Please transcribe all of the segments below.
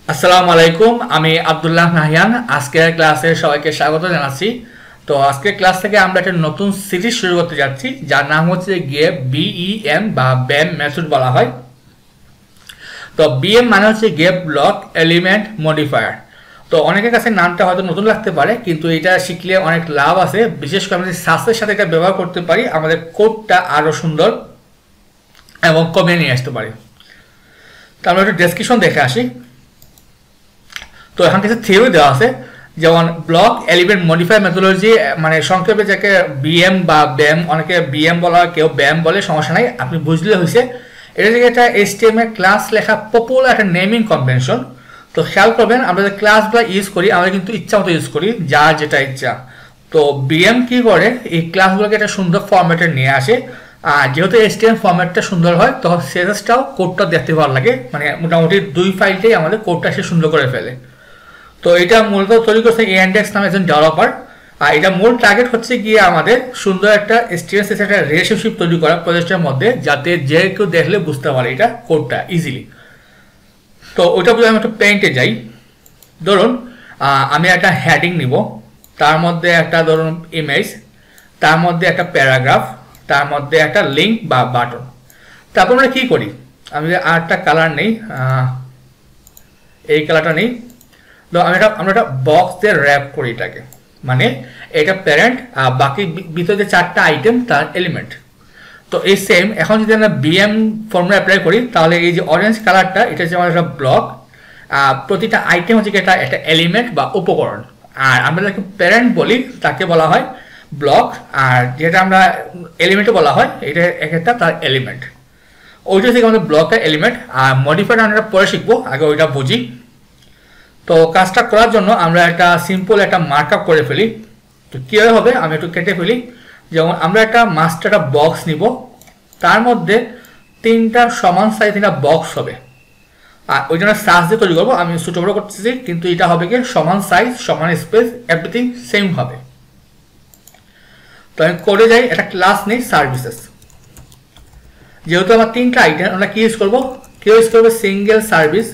আসসালামু আলাইকুম, আমি আব্দুল্লাহ নাহিয়ান। আজকের ক্লাসে সবাইকে স্বাগত জানাচ্ছি। তো আজকের ক্লাস থেকে আমরা একটা নতুন সিরিজ শুরু করতে যাচ্ছি, যার নাম হচ্ছে গিয়ে বিইএম বা ব্যাম মেথড বলা হয়। তো বিএম মানে হচ্ছে গেট ব্লক এলিমেন্ট মডিফায়ার। তো অনেকের কাছে নামটা হয়তো নতুন লাগতে পারে, কিন্তু এটা শিখলে অনেক লাভ আছে। বিশেষ করে আমরা সাসের সাথে এটা ব্যবহার করতে পারি, আমাদের কোডটা আরও সুন্দর এবং কমিয়ে নিয়ে আসতে পারি। তো আমরা একটু ডেসক্রিপশন দেখে আসি। তো এখানে কিছু থিওরি দেওয়া আছে, যেমন ব্লক এলিমেন্ট মডিফায়ার মেথোলজি, মানে সংক্ষেপে যাকে বিএম বা ব্যাম, অনেকে বিএম বলা হয়, কেউ ব্যাম বলে, সমস্যা নাই, আপনি বুঝলে হয়েছে। এটা থেকে একটা HTML ক্লাস লেখা পপুলার একটা নেমিং কনভেনশন। তো খেয়াল করবেন, আমরা যে ক্লাসগুলো ইউজ করি আমরা কিন্তু ইচ্ছা মতো ইউজ করি, যার যেটা ইচ্ছা। তো বিএম কি করে, এই ক্লাসগুলোকে একটা সুন্দর ফরম্যাটে নিয়ে আসে। আর যেহেতু HTML ফরম্যাটটা সুন্দর হয়, তখন সেজেসটাও কোডটা দেখতে ভালো লাগে, মানে মোটামুটি দুই ফাইলটাই আমাদের কোডটা সে সুন্দর করে ফেলে। তো এটা মূলত তৈরি করছে এন্ডেক্স নামে একজন ডেভেলপার। আর এটা মূল টার্গেট হচ্ছে গিয়ে আমাদের সুন্দর একটা স্টুডেন্টস একটা রিলেশনশিপ তৈরি করা প্রজেক্টের মধ্যে, যাতে যে কেউ দেখলে বুঝতে পারে এটা কোডটা ইজিলি। তো ওইটা বলে আমি একটু পেইন্টে যাই। ধরুন আমি একটা হেডিং নিব, তার মধ্যে একটা ধরুন ইমেজ, তার মধ্যে একটা প্যারাগ্রাফ, তার মধ্যে একটা লিঙ্ক বা বাটন। তারপর আমরা কী করি, আমি আরেকটা কালার নেই, এই কালারটা নেই। তো আমরা একটা বক্স দিয়ে র্যাপ করি এটাকে, মানে এটা প্যারেন্ট আর বাকি ভিতরে যে চারটা আইটেম তার এলিমেন্ট। তো এই সেম এখন যদি আমরা বিএম ফর্মুলা অ্যাপ্লাই করি, তাহলে এই যে অরেঞ্জ কালারটা এটা হচ্ছে আমাদের একটা ব্লক, প্রতিটা আইটেম হচ্ছে এটা একটা এলিমেন্ট বা উপকরণ। আর আমরা যাকে প্যারেন্ট বলি তাকে বলা হয় ব্লক, আর যেটা আমরা এলিমেন্টও বলা হয় এটা এক একটা তার এলিমেন্ট। ওইটা থেকে আমাদের ব্লকটা এলিমেন্ট। আর মডিফায়ার আমরা পরে শিখবো, আগে ওইটা বুঝি। তো কাজটা করার জন্য আমরা একটা সিম্পল একটা মার্কআপ করে ফেলি। তো কীভাবে হবে, আমি একটু কেটে ফেলি। যেমন আমরা একটা মাস্টার একটা বক্স নিব, তার মধ্যে তিনটা সমান সাইজ তিনটা বক্স হবে। আর ওই জন্য সাইজ দিয়ে তৈরি করবো, আমি ছোটো বড়ো করতেছি, কিন্তু এটা হবে কি সমান সাইজ, সমান স্পেস, এভরিথিং সেম হবে। তো আমি করে যাই, একটা ক্লাস নেই সার্ভিসেস। যেহেতু আমার তিনটা আইটেম, আমরা কি ইউজ করবো, কেউ ইউজ করবে সিঙ্গেল সার্ভিস,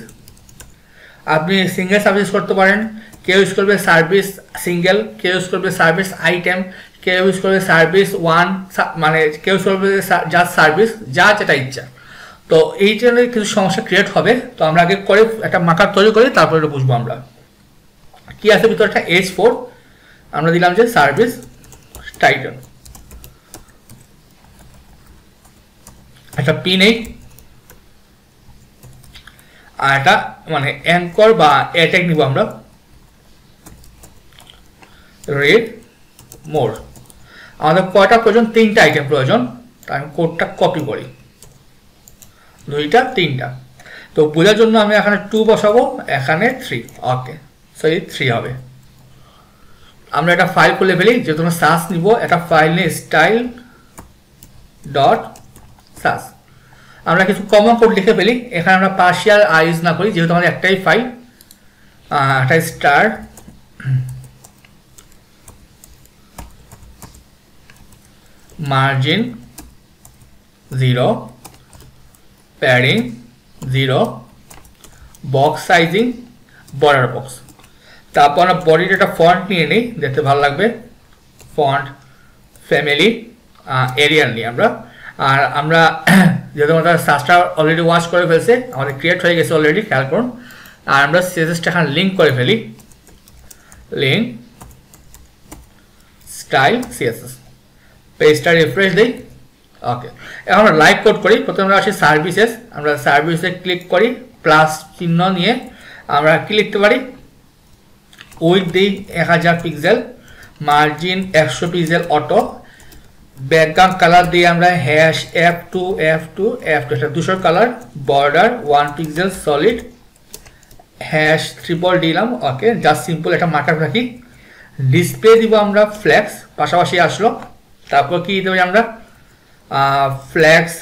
আপনি সিঙ্গেল সার্ভিস করতে পারেন। কেউ ইউজ করবে সার্ভিস সিঙ্গেল, কেউ ইউজ করবে সার্ভিস আইটেম, কেউ ইউজ করবে সার্ভিস ওয়ান, মানে কেউ ইউজ করবে জাস্ট সার্ভিস, যা যেটা ইচ্ছা। তো এই জন্য কিছু সমস্যা ক্রিয়েট হবে। তো আমরা আগে করে একটা মার্কআপ তৈরি করি, তারপরে এটা বুঝবো আমরা কি আছে ভিতরে। একটা H4 আমরা দিলাম যে সার্ভিস টাইটেল, একটা P8, আর একটা মানে অ্যাঙ্কর বা অ্যাটাগ নিব আমরা, রেড মোর। আমাদের কয়টা প্রয়োজন, তিনটা আইটেম প্রয়োজন। তাই আমি কোডটা কপি করি, দুইটা তিনটা। তো বোঝার জন্য আমি এখানে 2 বসাবো, এখানে 3, ওকে সরি 3 হবে। আমরা একটা ফাইল খুলে ফেলি, যেহেতু আমরা সাস নিব, একটা ফাইল নিয়ে স্টাইল ডট সাস। আমরা কিছু কমন কোড লিখে ফেলি, এখানে আমরা পার্শিয়াল ইউজ না করি, যেহেতু আমাদের একটাই ফাইল। একটা star, margin 0, padding 0, box sizing border box. তারপর আমরা বডির একটা ফন্ট নিয়ে নিই, দেখতে ভালো লাগবে, ফন্ট ফ্যামিলি এরিয়াল নিই আমরা। আর আমরা যেহেতু আমাদের সার্চটা অলরেডি ওয়াচ করে ফেলছে, আমাদের ক্রিয়েট হয়ে গেছে অলরেডি, খেয়াল করুন। আর আমরা সিএসএসটা এখানে লিঙ্ক করে ফেলি, লিঙ্ক স্টাইল সিএসএস, পেজটা রিফ্রেশ দিই, ওকে। এখন আমরা লাইভ কোড করি। প্রথমে আমরা আসি সার্ভিসেস, আমরা সার্ভিসে ক্লিক করি, প্লাস চিহ্ন নিয়ে আমরা কি লিখতে পারি, উইথ দিই 1000 pixel, margin 100 pixel auto, background colour দিয়ে আমরা হ্যাশ F2 এটা 200 colour, border 1 pixel solid, hash triple দিলাম, ওকে। জাস্ট সিম্পল একটা মার্কআপ রাখি। ডিসপ্লে দিব আমরা ফ্ল্যাক্স, পাশাপাশি আসলো। তারপর কি দিতে পারি আমরা, ফ্ল্যাক্স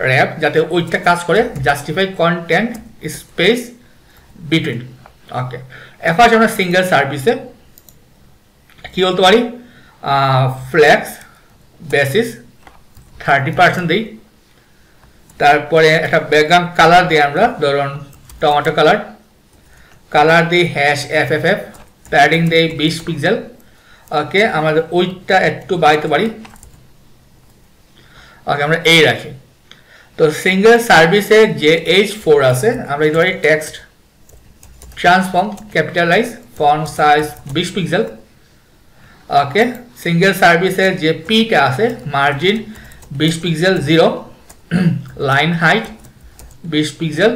র্যাপ, যাতে ওইটা কাজ করে, জাস্টিফাই কন্টেন্ট স্পেস বিটুইন, ওকে। এখন আমরা সিঙ্গেল সার্ভিসে কি বলতে পারি, ফ্ল্যাক্স বেসিস 30% দিই, তারপরে একটা ব্যাকগ্রাউন্ড কালার দিই আমরা, ধরুন টমেটো কালার দিই #FFF, প্যাডিং দিই 20 পিক্সেল। ওকে, আমাদের উইডথটা একটু বাড়াইতে পারি। ওকে, আমরা এই রাখি। তো সিঙ্গেল সার্ভিসে যে H4 আছে আমরা এই ধরি text transform capitalize font size 20 pixel. Okay, single সার্ভিসে যে P-টা আছে margin 20 pixel 0, line height 20 pixel.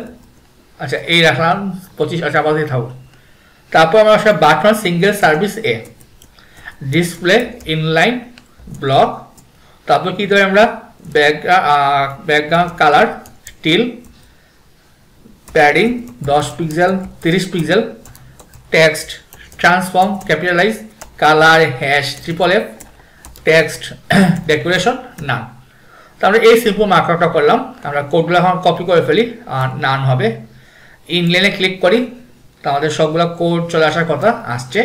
আচ্ছা, এই রাখলাম 25। আচ্ছা, আপাতত থাকুক। তারপর আমরা আসলে বাটন সিঙ্গেল সার্ভিস এ ডিসপ্লে ইনলাইন ব্লক। তারপর কি ধরে আমরা background colour till, padding 10 pixel 30 pixel, text transform capitalise colour #FFF, text decoration নান। তো আমরা এই সিম্পল মার্কআপটা করলাম। আমরা কোডগুলো এখন কপি করে ফেলি, আর নান হবে। ইনলাইনে ক্লিক করি, তো আমাদের সবগুলো কোড চলে আসার কথা আসছে।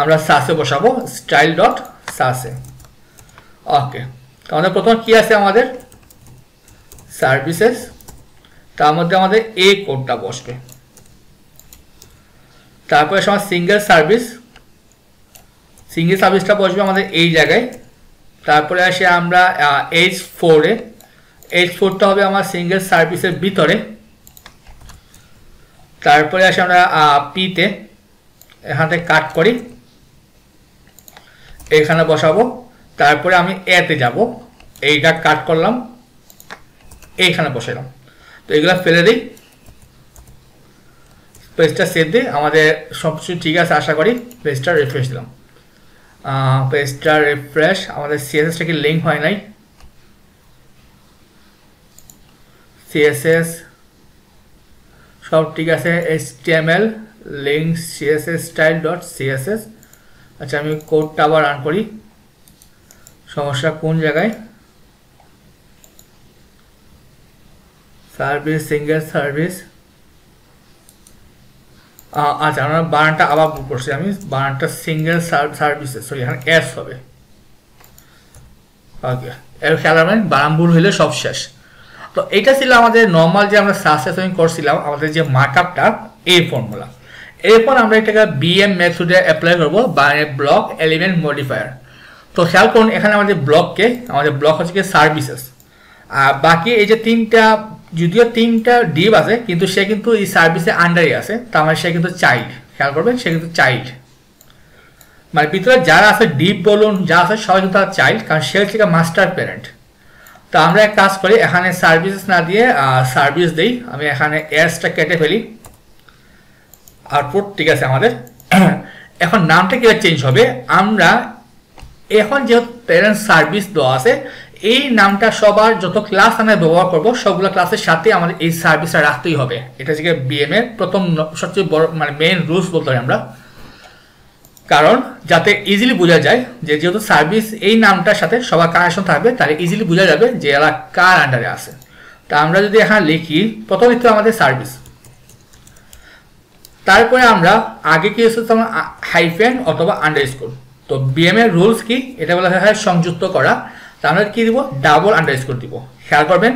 আমরা সাসে বসাবো style.sase। ওকে, তো আমাদের প্রথম কি আছে আমাদের সার্ভিসেস, তার মধ্যে আমাদের এই কোডটা বসবে। তারপরে আমার সিঙ্গেল সার্ভিসটা বসবে আমাদের এই জায়গায়। তারপরে আসে আমরা H4টা হবে আমার সিঙ্গেল সার্ভিসের ভিতরে। তারপরে আসে আমরা P-তে, এখান থেকে কাট করি, এখানে বসাবো। তারপরে আমি A-তে যাব, এইটা কাট করলাম, এইখানে বসালাম। তো এগুলো ফেলে দিই, পেজটা সেভ দিই। আমাদের সব কিছু ঠিক আছে আশা করি। পেজটা রিফ্রেশ দিলাম, পেজটা রিফ্রেশ। আমাদের CSS-টা কি লিঙ্ক হয় নাই? CSS সব ঠিক আছে, HTML লিঙ্ক CSS style.css। আচ্ছা, আমি কোডটা আবার রান করি। সমস্যা কোন জায়গায়? Service single service. আচ্ছা, আমরা বানানটা আবার ভুল করছি। আমি বানানটা সিঙ্গেল সার্ভিসেস, সরি, এখানে S হবে। ওকে, এর খেয়াল রাখবেন, বানান ভুল হইলে সব শেষ। তো এটা ছিল আমাদের নর্মাল যে আমরা সাসেসিং করছিলাম, আমাদের যে মার্কআপটা, এই ফর্মুলা। এরপর আমরা এটাকে BM মেথডে অ্যাপ্লাই করবো, বাইনারি ব্লক এলিমেন্ট মডিফায়ার। তো খেয়াল করুন, এখানে আমাদের ব্লক হচ্ছে কি সার্ভিসেস। আর বাকি এই যে যদিও তিনটা ডিভ আছে, কিন্তু সে কিন্তু এই সার্ভিসের আন্ডারে আছে, তার মানে সে কিন্তু চাইল্ড। খেয়াল করবেন, সে কিন্তু চাইল্ড, মানে ভিতরে যারা আছে ডিভ বলুন যা আছে সবাই কিন্তু তার চাইল্ড, কারণ সে হচ্ছে মাস্টার প্যারেন্ট। তো আমরা এক কাজ করি, এখানে সার্ভিসেস না দিয়ে সার্ভিস দিই। আমি এখানে এসটা কেটে ফেলি, আউটপুট ঠিক আছে আমাদের। এখন নামটা কিভাবে চেঞ্জ হবে? আমরা এখন যেহেতু প্যারেন্ট সার্ভিস দেওয়া আছে, এই নামটা সবার যত ক্লাস আমরা ব্যবহার করবো সবগুলো ক্লাসের সাথে আমাদের এই সার্ভিসটা রাখতেই হবে। এটা হচ্ছে BM এর প্রথম সবচেয়ে বড় মানে মেইন রুলস বলতে পারি আমরা, কারণ যাতে ইজিলি বোঝা যায় যে যেহেতু সার্ভিস এই নামটার সাথে সবার কানেকশন থাকবে, তাহলে ইজিলি বোঝা যাবে যে এরা কার আন্ডারে আছে। তা আমরা যদি এখানে লিখি, প্রথম লিখতে আমাদের সার্ভিস, তারপরে আমরা আগে কি হচ্ছে হাইফেন অথবা আন্ডারস্কোর। তো BM এর রুলস কি? এটা বলা হয় সংযুক্ত করা। তা আমরা কি দিব? ডাবল আন্ডারস্কোর দিব। খেয়াল করবেন,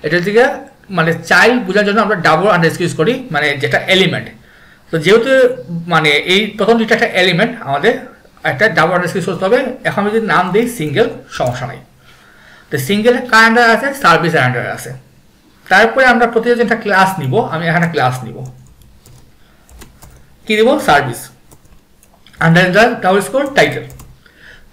এটার দিকে মানে চাইল্ড বোঝার জন্য আমরা ডাবল আন্ডারস্কোর ইউজ করি, মানে যেটা এলিমেন্ট। তো যেহেতু মানে এই প্রথম দুইটা একটা এলিমেন্ট, আমাদের একটা ডাবল আন্ডারস্কোর করতে হবে। এখন যদি নাম দিই সিঙ্গেল, সমস্যা নাই। তো সিঙ্গেল কার আন্ডারে আছে? সার্ভিসের আন্ডারে আছে। তারপরে আমরা প্রতিদিন একটা ক্লাস নিব। আমি এখানে ক্লাস নিব, কি দিব? Service underscore title.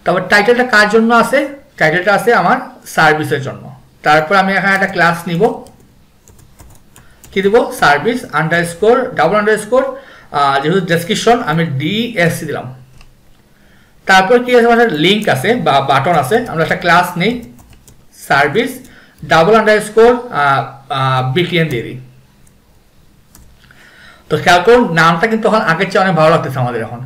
তারপর টাইটেলটা কার জন্য আছে? টাইটেলটা আছে আমার সার্ভিসের জন্য। তারপর আমি এখানে একটা ক্লাস নিব, কি দিব? সার্ভিস আন্ডারস্কোর ডাবল আন্ডারস্কোর, যেহেতু ডেসক্রিপশন আমি DSC দিলাম। তারপর কি আছে? আমাদের লিঙ্ক আছে বা বাটন আছে। আমরা একটা ক্লাস নেই, সার্ভিস ডাবল আন্ডারস্কোর BTN দিয়ে দিই। তো খেয়াল করুন, নামটা কিন্তু এখন আগের চেয়ে অনেক ভালো লাগতেছে আমাদের এখন,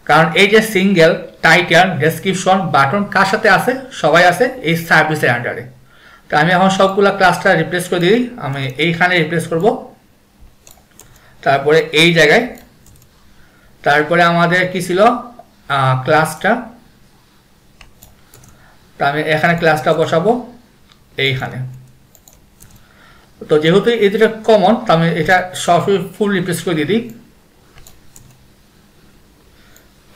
কারণ এই যে সিঙ্গেল টাইটেল ডেসক্রিপশন বাটন কার সাথে আছে? সবাই আছে এই সার্ভিসের আন্ডারে। তো আমি এখন সবগুলো ক্লাসটা রিপ্লেস করে দিই। আমি এইখানে রিপ্লেস করব, তারপরে এই জায়গায়, তারপরে আমাদের কি ছিল ক্লাসটা, তা আমি এখানে ক্লাসটা বসাবো এইখানে। তো যেহেতু এই দুটো কমন, তো আমি এটা সরাসরি ফুল রিপ্লেস করে দিয়ে দিই,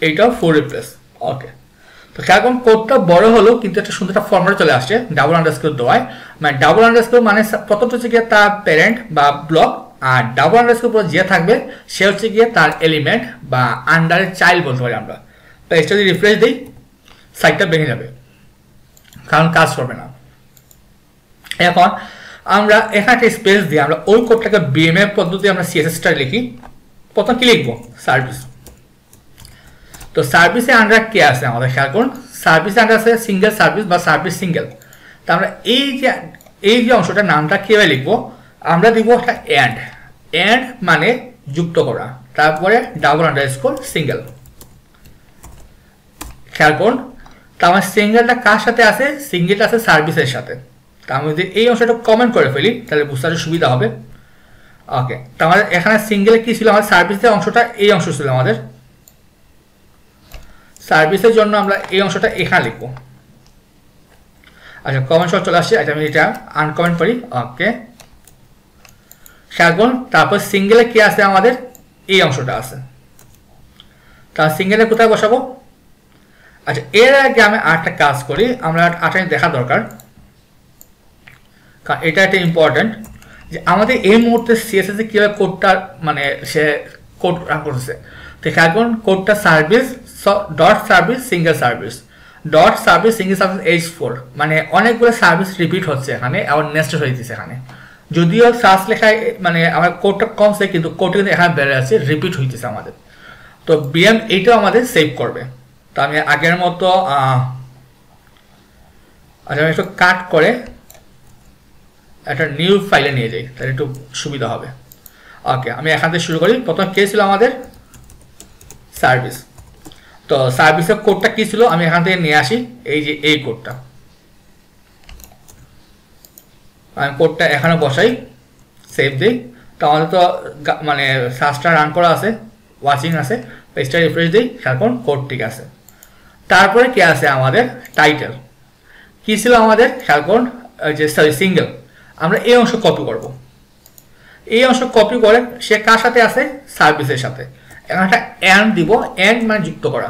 এইটাও ফুল রিপ্লেস। ওকে, তো এখন কোডটা বড় হলো কিন্তু একটা সুন্দর একটা ফর্মেটে চলে আসছে ডাবল আন্ডারস্কোর দেওয়ায়। মানে ডাবল আন্ডারস্কোর মানে প্রথমটা হচ্ছে গিয়ে তার প্যারেন্ট বা ব্লক, আর ডাবল আন্ডারস্কোর পর যে থাকবে সে হচ্ছে গিয়ে তার এলিমেন্ট বা আন্ডারের চাইল্ড বলতে পারি আমরা। তো এটা যদি রিফ্রেশ দিই সাইটটা ভেঙে যাবে, কারণ কাজ করবে না। এখন আমরা এখানে একটা স্পেস দিয়ে আমরা ওই কোডটাকে বিএমএ পদ্ধতি আমরা সিএসএসটা লিখি। প্রথম কি লিখবো? সার্ভিস। তো সার্ভিসে আন্ডার কে আছে আমাদের খেয়াল করুন, সার্ভিসে আন্ডার আছে সিঙ্গেল সার্ভিস বা সার্ভিস সিঙ্গেল। তা আমরা এই যে অংশটা নামটা কীভাবে লিখবো, আমরা দিব একটা অ্যান্ড মানে যুক্ত করা, তারপরে ডাবল আন্ডারস্কোর সিঙ্গেল। খেয়াল করুন, তা আমার সিঙ্গেলটা কার সাথে আছে? সিঙ্গেলটা আছে সার্ভিসের সাথে। তা আমি যদি এই অংশটা কমেন্ট করে ফেলি তাহলে বুঝতে সুবিধা হবে। ওকে, তো আমাদের এখানে সিঙ্গেলে কি ছিল? আমাদের সার্ভিসের অংশটা এই অংশ ছিল আমাদের। সার্ভিসের জন্য আমরা এই অংশটা এখানে লিখবো। আচ্ছা, কমেন্ট সহ চলে আসছে। আচ্ছা, আমি এটা আনকমেন্ট করি। ওকে, খেয়াল করুন, তারপর সিঙ্গেলে কি আছে? আমাদের এই অংশটা আছে। তা সিঙ্গেলে কোথায় বসাবো? আচ্ছা, এর আগে আমি আরেকটা কাজ করি, আমরা আরেকটা দেখা দরকার, কারণ এটা একটা ইম্পর্টেন্ট যে আমাদের এই মুহূর্তে সিএসএস কীভাবে কোডটা মানে সে কোড রান করতেছে। তো খেয়াল করুন, কোডটা service dot service single service dot service single service H4, মানে অনেকগুলো সার্ভিস রিপিট হচ্ছে এখানে, আবার নেস্টেড হয়ে দিচ্ছে এখানে। যদিও সার্চ লেখায় মানে আমার কোডটা কমছে, কিন্তু কোডটা কিন্তু এখানে বেড়ে আছে, রিপিট হইতেছে আমাদের। তো বিএম এইটাও আমাদের সেভ করবে। তো আমি আগের মতো আচ্ছা, আমি একটু কাট করে একটা নিউ ফাইলে নিয়ে যাই, তাহলে একটু সুবিধা হবে। ওকে, আমি এখান থেকে শুরু করি। প্রথম কে ছিল আমাদের? সার্ভিস। তো সার্ভিসের কোডটা কি ছিল? আমি এখান থেকে নিয়ে আসি, এই যে এই কোডটা, আমি কোডটা এখানে বসাই, সেভ দিই। তো আমাদের তো মানে সার্চটা রান করা আছে, ওয়াচিং আছে, পেজটা রিফ্রেশ দিই, এখন কোড ঠিক আছে। তারপরে কি আছে? আমাদের টাইটেল কি ছিল আমাদের? খেয়াল করুন, যে সরি সিঙ্গেল, আমরা এই অংশ কপি করব। এই অংশ কপি করে সে কার সাথে আছে? সার্ভিসের সাথে। এখন একটা অ্যান্ড দিব, অ্যান্ড মানে যুক্ত করা,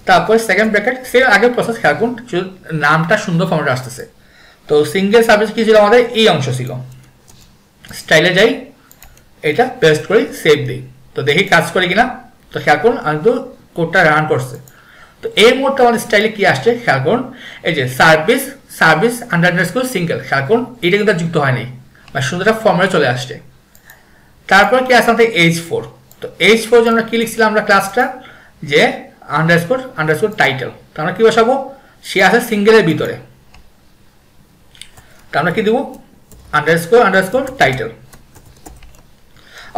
তারপর সেকেন্ড ব্র্যাকেট, সে আগের প্রসেস। খেয়াল করুন, নামটা সুন্দর ফর্মেটে আসতেছে। তো সিঙ্গেল সার্ভিস কি ছিল? আমাদের এই অংশ ছিল। স্টাইলে যাই, এটা পেস্ট করি, সেভ দিই। তো দেখি কাজ করে কিনা। তো খেয়াল করুন, আমি তো কোডটা রান করছে। তো এই মুহূর্তে আমাদের স্টাইলে কি আসছে? খেয়াল করুন, এই যে সার্ভিস আন্ডারস্কোর সিঙ্গেল, খেয়াল করুন এটা কিন্তু যুক্ত হয়নি, মানে সুন্দর একটা ফর্মেটে চলে আসছে। তারপর কি আসছে আমাদের H4। তো H4 জন্য কি লিখছিলাম আমরা ক্লাসটা? যে আন্ডারস্কোর টাইটেল। তো আমরা কি বসাবো? সে আছে সিঙ্গেলের ভিতরে, তো আমরা কি দেবো? Underscore title.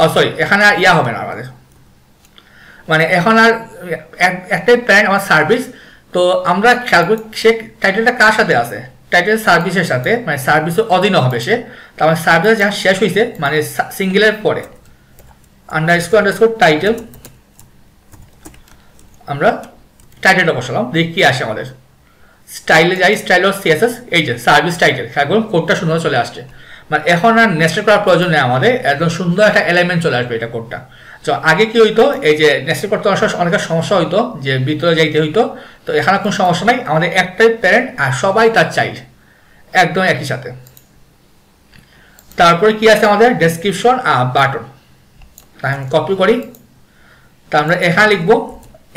ও সরি, এখানে আর ইয়া হবে না আমাদের, মানে এখন আর একটাই প্যারেন্ট আমার সার্ভিস। তো আমরা খেয়াল করি সে টাইটেলটা কার সাথে আছে? টাইটেল সার্ভিসের সাথে, মানে সার্ভিসের অধীনে হবে সে। তো আমার সার্ভিস যা শেষ হয়েছে মানে সিঙ্গেলের পরে আন্ডারস্কোর টাইটেল, আমরা টাইটেলটা বসালাম, দেখি কি আসে আমাদের। স্টাইলে যাই, স্টাইল অফ সিএসএস, এই যে সার্ভিস টাইটেল, খেয়াল করুন কোডটা সুন্দর চলে আসছে। মানে এখন আর নেস্টেড করার প্রয়োজন নেই আমাদের, একদম সুন্দর একটা এলিমেন্ট চলে আসবে এটা কোডটা। তো আগে কি হইতো, এই যে নেস্টেড করতে অনেক সমস্যা হইতো, যে ভিতরে যাইতে হইতো। তো এখানে কোনো সমস্যা নাই, আমাদের একটাই প্যারেন্ট আর সবাই তার চাইল্ড, একদম একই সাথে। তারপরে কি আছে আমাদের? ডেসক্রিপশন আর বাটন। তাই আমি কপি করি, তা আমরা এখানে লিখবো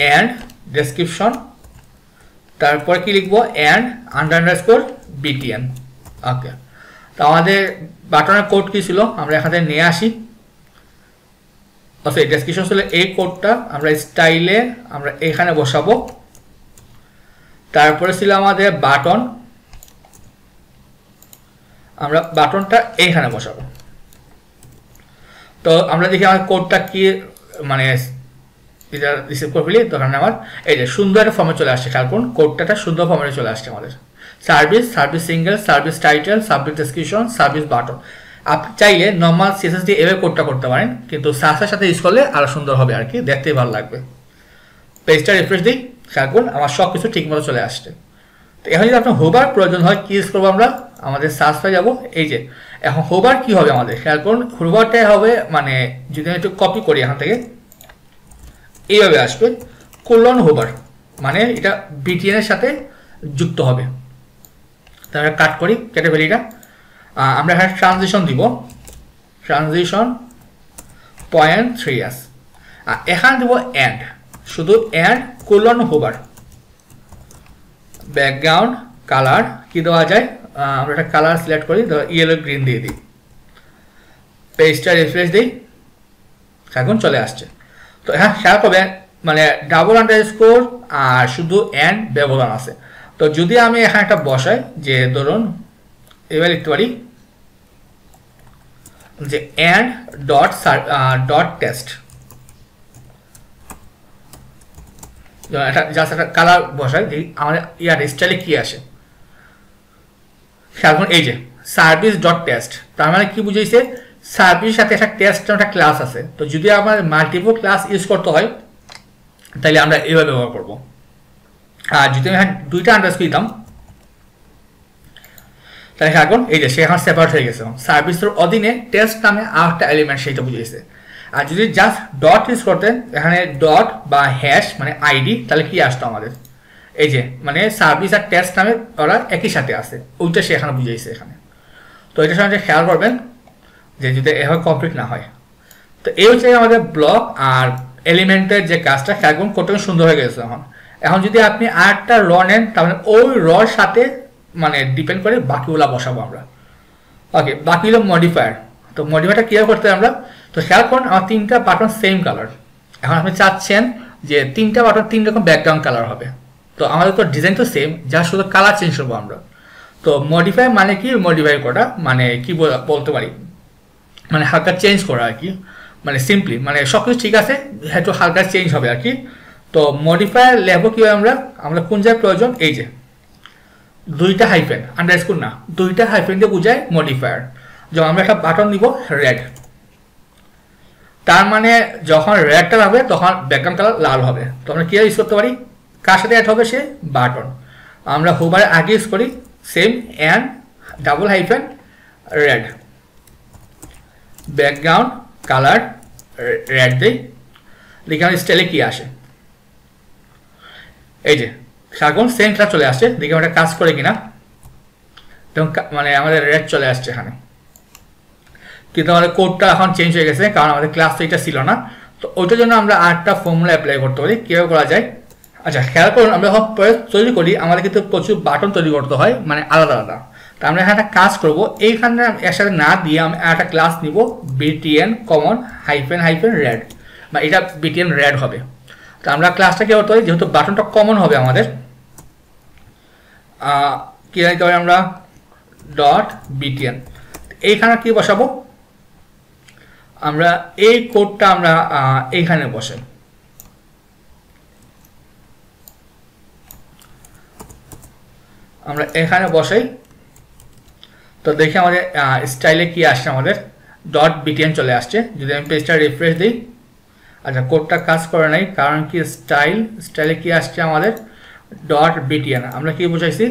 অ্যান্ড ডেসক্রিপশন, তারপর কি লিখবো? And underscore BTN। ওকে, তো আমাদের বাটনের কোড কি ছিল? আমরা এখানে নিয়ে আসি, সরি ডেসক্রিপশন ছিল এই কোডটা, আমরা স্টাইলে আমরা এখানে বসাবো। তারপরে ছিল আমাদের বাটন, আমরা বাটনটা এইখানে বসাবো। তো আমরা দেখি আমার কোডটা কি মানে এটা রিসিভ করে ফেলি, তখন আমার এই যে সুন্দর একটা ফর্মে চলে আসছে। খেয়াল করুন কোডটা সুন্দর ফর্মে চলে আসছে আমাদের। Service single, service title, service description, service button. আপনি চাইলে নর্মাল সিএসএস দিয়ে এভাবে কোডটা করতে পারেন, কিন্তু সার্চের সাথে ইউজ করলে আরো সুন্দর হবে আর কি, দেখতেই ভালো লাগবে। পেজটা রিফ্রেশ দিই, খেয়াল করুন আমার সব কিছু ঠিক মতো চলে আসছে। তো এখন যদি আপনার হোবার প্রয়োজন হয় কি ইউজ করবো? আমরা আমাদের সার্চ পেয়ে যাবো, এই যে এখন হোভার কি হবে আমাদের খেয়াল করুন, হোভারটা হবে মানে যদি আমি একটু কপি করি এখান থেকে এইভাবে আসবে কোলন হোভার, মানে এটা বিটিএন এর সাথে যুক্ত হবে। তাহলে কাট করি, কেটে ফেলি এটা। আমরা এখানে ট্রানজিশন দিব, ট্রানজিশন 0.3s। এখানে দেব এন্ড, শুধু and colon hover. Background colour কি দেওয়া যায়, আমরা একটা কালার সিলেক্ট করি, ইয়েলো গ্রিন দিয়ে দিই, পেজটা রিফ্রেশ দিই, এখন চলে আসছে। তো হ্যাঁ খেয়াল করবেন মানে ডাবল আন্ডারস্কোর আর শুধু এন্ড ব্যবধান আছে। তো যদি আমি এখানে একটা বসাই যে ধরুন এবার লিখতে পারি যে এন্ড ডট টেস্ট, এটা জাস্ট একটা কালার বসাই দিই, আমাদের ইয়ার স্টাইলে কি আসে খেয়াল করুন। এই যে সার্ভিস ডট টেস্ট, তার মানে কি বুঝাইছে, সার্ভিসের সাথে একটা টেস্ট একটা ক্লাস আছে। তো যদি আমার মাল্টিপল ক্লাস ইউজ করতে হয় তাহলে আমরা এইভাবে ব্যবহার করব। আর যদি আমি দুইটা আন্ডারস্কোর দিতাম তাহলে এখন এই যে সে এখন সেপারেট হয়ে গেছে, সার্ভিসের অধীনে টেস্ট নামে আর একটা এলিমেন্ট সেটা বুঝিয়েছে। আর যদি জাস্ট ডট ইউজ করতেন এখানে ডট বা হ্যাশ মানে আইডি, তাহলে কি আসতো আমাদের এই যে মানে সার্ভিস আর টেস্ট নামে ওরা একই সাথে আছে, ওইটা সে এখানে বুঝিয়েছে এখানে। তো এটার সঙ্গে খেয়াল করবেন যে যদি এভাবে কমপ্লিট না হয়। তো এই হচ্ছে আমাদের ব্লক আর এলিমেন্টের যে কাজটা, খেয়াল করুন কত সুন্দর হয়ে গেছে। এখন যদি আপনি আরেকটা র নেন তাহলে ওই রর সাথে মানে ডিপেন্ড করে বাকিগুলো বসাবো আমরা। ওকে, বাকি হলো মডিফায়ার। তো মডিফায়ারটা কীভাবে করতে হবে আমরা, তো খেয়াল করুন আমার তিনটা বাটন সেম কালার। এখন আপনি চাচ্ছেন যে তিনটা বাটন তিন রকম ব্যাকগ্রাউন্ড কালার হবে, তো আমাদের তো ডিজাইন তো সেম, যা শুধু কালার চেঞ্জ করবো আমরা। তো মডিফাই মানে কি, মডিফাই করা মানে কি বলতে পারি, মানে হালকা চেঞ্জ করা আর কি, মানে সিম্পলি মানে সব কিছু ঠিক আছে, একটু হালকা চেঞ্জ হবে আর কি। তো মডিফায়ার লেখবো কীভাবে আমরা কোন জায়গায় প্রয়োজন, এই যে দুইটা হাইফেন আন্ডারস্কোর না, দুইটা হাইফেন দিয়ে বোঝায় মডিফায়ার। যেমন আমরা একটা বাটন দিব রেড, তার মানে যখন রেডটা হবে তখন ব্যাকগ্রাউন্ড কালার লাল হবে। তো আমরা কীভাবে ইউজ করতে পারি, কার সাথে অ্যাড হবে সে বাটন, আমরা হোভারে আগে ইউজ করি same and double hyphen red, background colour red দিই, দেখি আমার স্টাইলে কি আসে। এই যে এখন সেম কালার চলে আসছে, দেখি আমরা কাজ করে কিনা, মানে আমাদের রেড চলে আসছে এখানে। কিন্তু আমাদের কোডটা এখন চেঞ্জ হয়ে গেছে কারণ আমাদের ক্লাস তো এটা ছিল না। তো ওইটার জন্য আমরা আরেকটা ফর্মুলা অ্যাপ্লাই করতে পারি, কীভাবে করা যায়। আচ্ছা খেয়াল করুন, আমরা যখন তৈরি করি আমাদের কিন্তু প্রচুর বাটন তৈরি করতে হয় মানে আলাদা আলাদা। তো আমরা এখানে একটা কাজ করবো, এইখানে একসাথে না দিয়ে আমি একটা ক্লাস নিব BTN common hyphen hyphen red, বা এটা বিটিএন রেড হবে। তো আমরা ক্লাসটা কী করতে পারি, যেহেতু বাটনটা কমন হবে আমাদের, কী জানতে পারি আমরা ডট বিটিএন, এইখানে কি বসাবো, আমরা এই কোডটা আমরা এইখানে বসাই। আমরা এখানে বসাই, তো দেখি আমাদের স্টাইলে কি আসছে, আমাদের ডট বিটিএন চলে আসছে। যদি আমি পেজটা রিফ্রেশ দিই, আচ্ছা কোডটা কাজ করে নাই কারণ কি স্টাইলে কি আসছে আমাদের ডট বিটিএন, আমরা কি বুঝাইছি।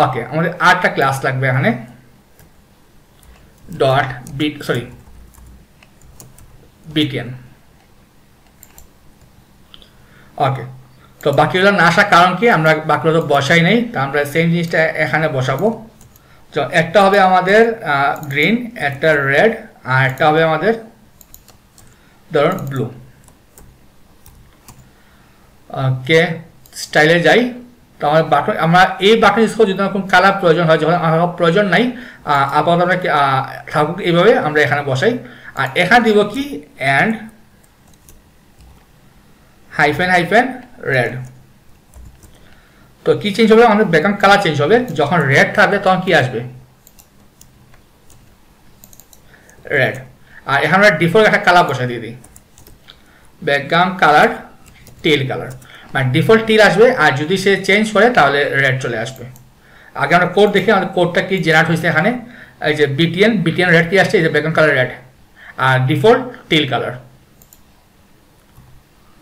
ওকে, আমাদের আরেকটা ক্লাস লাগবে এখানে ডট বিটিএন। ওকে, তো বাকিগুলো না আসার কারণ কি, আমরা বাকিগুলো তো বসাই নাই, তো আমরা সেম জিনিসটা এখানে বসাবো। তো একটা হবে আমাদের গ্রিন, একটা রেড, আর একটা হবে আমাদের ধরুন ব্লু। ওকে, স্টাইলে যাই। তো আমার বাটন, আমরা এই বাটন ইউজ করবো যদি কোনো কালার প্রয়োজন হয়, যখন আমার প্রয়োজন নাই আপাতত আমরা থাকুক এইভাবে আমরা এখানে বসাই। আর এখানে দিব কি অ্যান্ড হাইফেন হাইফেন রেড। তো কি চেঞ্জ হবে, আমাদের ব্যাকগ্রাউন্ড কালার চেঞ্জ হবে, যখন রেড থাকবে তখন কি আসবে রেড। আর এখানে আমরা ডিফল্ট একটা কালার বসাই দিয়ে দিই, ব্যাকগ্রাউন্ড কালার টেল কালার, মানে ডিফল্ট টিল আসবে, আর যদি সে চেঞ্জ করে তাহলে রেড চলে আসবে। আগে আমরা কোড দেখি আমাদের কোডটা কি জেনারেট হয়েছে এখানে, এই যে বিটিএন রেড কি আসছে, এই যে ব্যাকগ্রাউন্ড কালার রেড আর ডিফল্ট টিল কালার,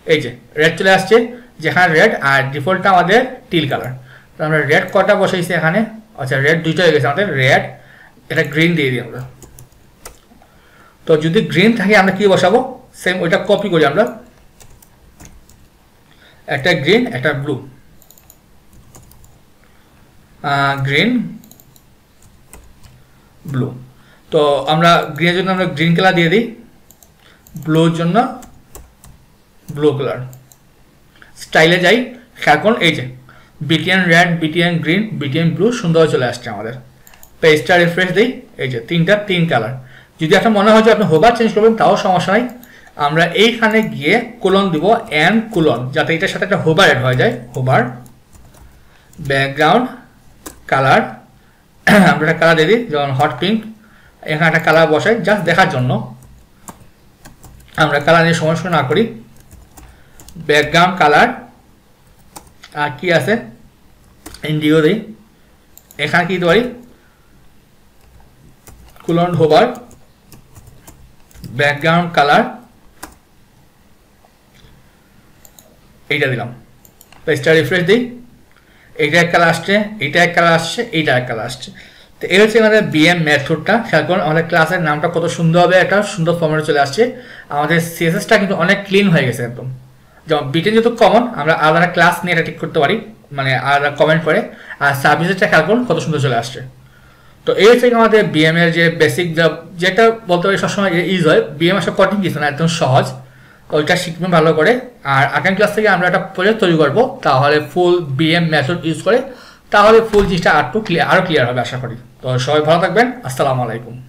এই যে রেড চলে আসছে, যেখানে রেড আর ডিফল্টটা আমাদের টিল কালার। তো আমরা রেড কটা বসাইছি এখানে, আচ্ছা রেড দুইটা হয়ে গেছে আমাদের রেড, এটা গ্রিন দিয়ে দিই আমরা, তো যদি গ্রিন থাকে আমরা কি বসাবো, সেম ওইটা কপি করি আমরা, একটা গ্রিন একটা ব্লু, গ্রিন ব্লু। তো আমরা গ্রিনের জন্য আমরা গ্রিন কালার দিয়ে দিই, ব্লুর জন্য ব্লু কালার। স্টাইলে যাই, এখন এই যে BTN red, BTN green, BTN blue সুন্দর চলে আসছে আমাদের। পেজটা রিফ্রেশ দিই, এই যে তিন কালার। যদি একটা মনে হয় যে আপনি হোভার চেঞ্জ করবেন তাও সমস্যা নাই, আমরা এইখানে গিয়ে কোলন দিব, এন কোলন, যাতে এটার সাথে একটা হোভার এড হয়ে যায়। হোভার ব্যাকগ্রাউন্ড কালার আমরা একটা কালার দিয়ে দিই, যেমন হট পিঙ্ক। এখানে একটা কালার বসাই জাস্ট দেখার জন্য, আমরা কালার নিয়ে সমস্যা না করি। ব্যাকগ্রাউন্ড কালার আর কি আছে, ইন্ডিগো দিই। এখানে কি দিতে পারি, কুলন হোভার ব্যাকগ্রাউন্ড কালার, এইটা দিলাম। পেজটা রিফ্রেশ দিই, এইটা এক কালার আসছে, এইটা এক কালার আসছে, এইটা এক কালার আসছে। তো এই হচ্ছে আমাদের বিএম মেথডটা। খেয়াল করুন আমাদের ক্লাসের নামটা কত সুন্দরভাবে একটা সুন্দর ফর্মেটে চলে আসছে। আমাদের সিএসএসটা কিন্তু অনেক ক্লিন হয়ে গেছে একদম। যেমন বিটেন যেহেতু কমন, আমরা আলাদা ক্লাস নিয়ে এটা ঠিক করতে পারি, মানে আলাদা কমেন্ট করে। আর সার্ভিসেসটা খেয়াল করুন কত সুন্দর চলে আসছে। তো এই হচ্ছে আমাদের বিএম এর যে বেসিক, যেটা বলতে পারি সবসময় ইজ হয়, বিএম আসলে কঠিন কিছু না, একদম সহজ। ওইটা শিখবেন ভালো করে। আর আগামী ক্লাস থেকে আমরা একটা প্রজেক্ট তৈরি করবো, তাহলে ফুল বিএম মেথড ইউজ করে, তাহলে ফুল জিনিসটা আরও ক্লিয়ার হবে আশা করি। তো সবাই ভালো থাকবেন, আসসালামু আলাইকুম।